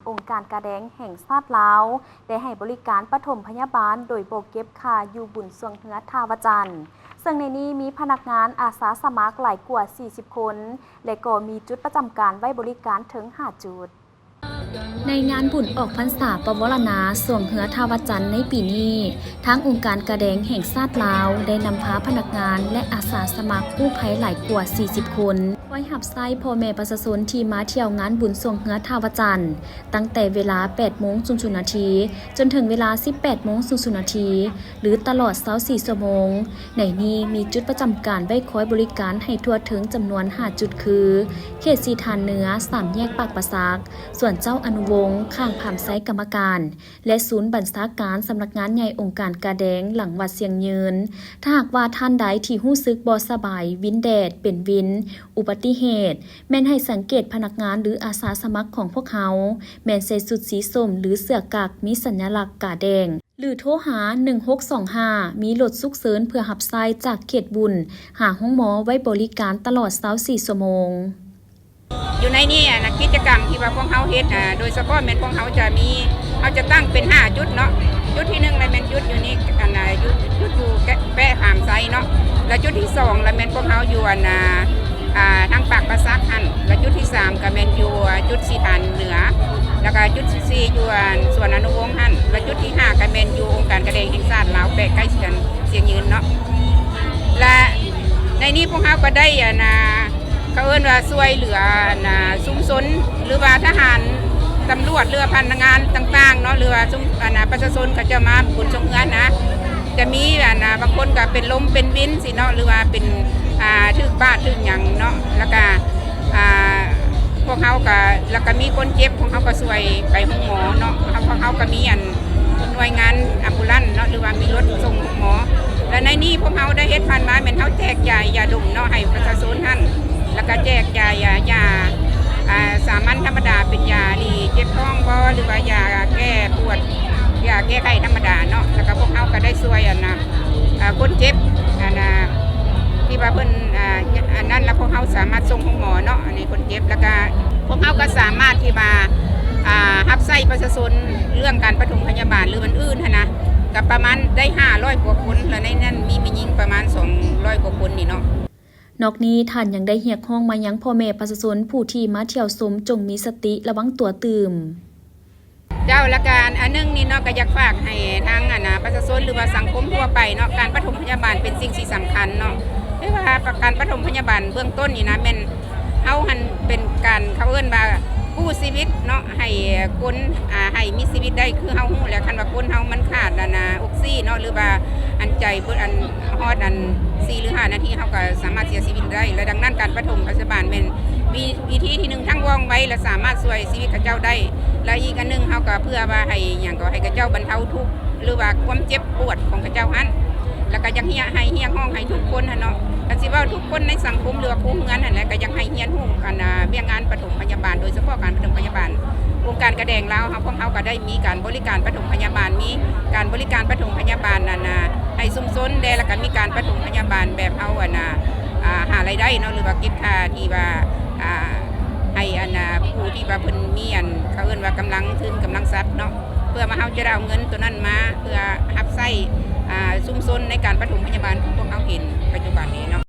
องค์การกระแดงแห่งชาติลาวได้ให้บริการปฐมพยาบาลโดยบ่เก็บค่าอยู่บุญสวงเฮือทาวจันทร์ซึ่งในนี้มีพนักงานอาสาสมัครหลายกว่า40คนและก็มีจุดประจำการไว้บริการถึง5จุดในงานบุญออกพรรษาปวารณาสวงเฮือทาวจันทร์ในปีนี้ทางองค์การกระแดงแห่งชาติลาวได้นำพาพนักงานและอาสาสมัครกู้ภัยหลายกว่า40คนไว้หับไส้พ่อแม่ประชาชนที่มาเที่ยวงานบุญสวงเฮือทาวจันทร์ตั้งแต่เวลา 8:00 น. จนถึงเวลา 18:00 น. หรือตลอด24ชั่วโมงในนี้มีจุดประจำการไว้คอยบริการให้ทั่วถึงจำนวน5จุดคือเขตสีทานเหนือ3แยกปากประซักส่วนเจ้าอนุวงศ์ข้างผามไซกรรมการและศูนย์บัญชาการสำนักงานใหญ่องค์การกระแดงหลังวัดเสียงยืนถ้าหากว่าท่านใดที่รู้สึกบ่สบายวินแดดเป็นวินอุบัติเหตุแม่นให้สังเกตพนักงานหรืออาสาสมัครของพวกเขาแม่นใส่สุดสีส้มหรือเสื้อกั๊กมีสัญลักษณ์กาแดงหรือโทรหา1625มีรถฉุกเฉินเพื่อรับใช้จากเขตบุญหาห้องหมอไว้บริการตลอด24ชั่วโมงอยู่ในนี้นะกิจกรรมที่ว่าพวกเขาเฮ็ดโดยเฉพาะแม่นพวกเขาจะมีเขาจะตั้งเป็น5จุดเนาะจุดที่1เลยแม่นจุดอยู่นี่จุดอยู่แปะหามไซเนาะแล้วจุดที่2แล้วแม่นพวกเขาอยู่ทางปากประซักหั่นแล้วจุดที่3ก็แม่นอยู่จุดสีฐานเหนือแล้วก็จุดที่4อยู่ส่วนอนุวงศ์หั่นแล้วจุดที่5ก็แม่นอยู่องค์การกระแดงแห่งชาติลาวแปะใกล้เสียงยืนเนาะและในนี้พวกเขาก็ได้เขาเอิ้นว่าช่วยเหลือชุมชนหรือว่าทหารตำรวจเรือพนักงานต่างๆเนาะหรือว่าประชาชนก็จะมาบุญสงเฮือนนะจะมีบางคนก็เป็นลมเป็นวินสิเนาะหรือว่าเป็นถึกบ้านถึกหยังเนาะแล้วก็พวกเขาก็แล้วก็มีคนเจ็บพวกเขาก็ช่วยไปห้องหมอเนาะพวกเขาก็มีหน่วยงานอัมบูลันเนาะหรือว่ามีรถส่งหมอและในนี้พวกเขาได้เฮ็ดผ่านมาเหมือนเขาแจกยาดมเนาะให้ประชาชนท่านแล้วก็แจกยาสามัญธรรมดาเป็นยาดีเจ็บท้องบ่หรือว่ายาแก้ปวดยาแก้ไข้ธรรมดาเนาะแล้วก็พวกเขาก็ได้ช่วยคนเจ็บที่ว่าเพิ่นอันนั้นแล้วพวกเขาสามารถส่งห้องหมอเนาะอันนี้คนเจ็บแล้วก็พวกเขาก็สามารถที่มารับใช้ประชาชนเรื่องการปฐมพยาบาลหรือมันอื่นนะกับประมาณได้500กว่าคนแล้วในนั้นมีหญิงประมาณ200กว่าคนนี่เนาะนอกนี้ท่านยังได้เรียกร้องมายังพ่อแม่ประชาชนผู้ที่มาเที่ยวชมจงมีสติระวังตัวตื่มเจ้าละการอันนึงนี่เนาะก็อยากฝากให้ทางประชาชนหรือว่าสังคมทั่วไปเนาะการปฐมพยาบาลเป็นสิ่งที่สำคัญเนาะไม่ว่าการปฐมพยาบาลเบื้องต้นนี่นะเป็นเขาหันเป็นการเขาเอิ้นว่ากู้ชีวิตเนาะให้คนให้มีชีวิตได้คือเฮาฮู้แล้วคันว่าคนเฮามันขาดออกซิเนาะหรือว่าอันใจเบิ่ฮอด4 หรือ 5 นาทีเฮาก็สามารถเสียชีวิตได้และดังนั้นการปฐมพยาบาลเป็นวิธีที่1ทั้งว่องไวและสามารถช่วยชีวิตเขาเจ้าได้และอีกอันนึงเฮาก็เพื่อว่าให้หยังก็ให้เขาเจ้าบรรเทาทุกข์หรือว่าความเจ็บปวดของเขาเจ้าหันแล้วก็ยังเฮียห้องให้ทุกคนเนาะก็สิว่าทุกคนในสังคมหรือว่าผู้เฮือนนั่นแหละก็ยังให้เฮียนฮู้กันเรื่องงานปฐมพยาบาลโดยเฉพาะการปฐมพยาบาลองค์การกระแดงลาวพวกเขาก็ได้มีการบริการปฐมพยาบาลมีการบริการปฐมพยาบาลให้ชุมชนได้แล้วก็มีการปฐมพยาบาลแบบเอาหารายได้เนาะหรือว่าเก็บค่าที่ว่าให้ผู้ที่ว่าเพิ่นมีเขาเอิ้นว่ากำลังทุนกำลังทรัพย์เนาะเพื่อมาเฮาจะได้เอาเงินตัวนั้นมาเพื่อรับใช้ชุมชนในการปฐมพยาบาลของพวกเขาเห็นปัจจุบันนี้เนาะ